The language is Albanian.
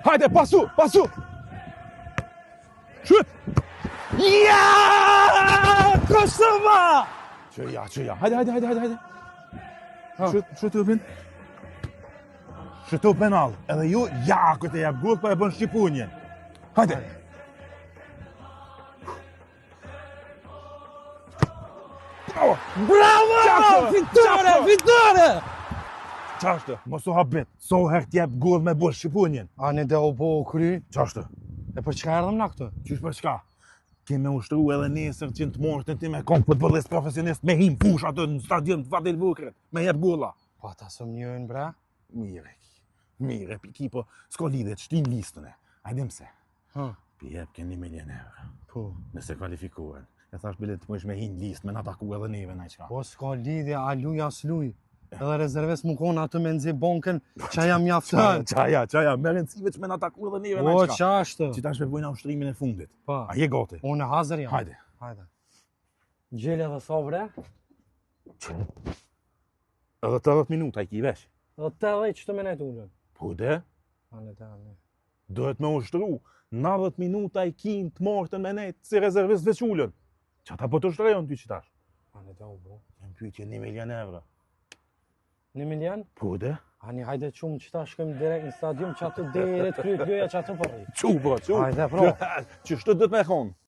Hajde, pasu! Shyt! Ja! Kosova! Qëja. Hajde. Shyt upin. Shyt up penal. Edhe ju, ja, këtë jap gol, pa e bën shqipunjen. Hajde. Bravo! Fitore! Qashtë, mos u habet. So herë t'jep gol me bën shqipunjen. Ani dhe u po kry. Qashtë. E për çka erdhëm na këtu? Qysh për çka? Keme ushtru edhe nesër që të mortën ti me kom futbollist profesionist me him fush atë në stadion të Vatil Vukrit, me jep golla. Po ata së njën, bre. Mire, piki, po s'ko lidhe të shtin listën e. Hajde mëse. Ha. Pi jep ke 1 milion euro. Po. Nëse kvalifikohen. E thash bilet të mësh me hin listë, me na taku edhe neve na qka. Po s'ka lidhje, a luj as luj. Edhe rezerves më konë atë me nxi bonkën, qa jam mjaftën. Qaja, me rëndësive që me na taku edhe neve na Po qka. qashtë. Që tash me bujna ushtrimin e fundit. Po. A je gati? Unë e hazër jam. Hajde. Gjele dhe sa bre? Edhe 80 minuta i ki vesh. Dhe 80 që të menet ullën. Po de? Ani. Dohet me ushtru 90 minuta i kin të mortën me nejtë si rezervist vequllën. Qa ta po të ushtrejon ty që tash? Ani dhe u bro. Jem pyetje 1 milion euro. 1 milion? Po de? Ani hajde qumë që ta shkojmë direkt në stadium që atë deri të kryet loja që atë përri. Qu. Hajde, bro. Që shtë dhët me thonë?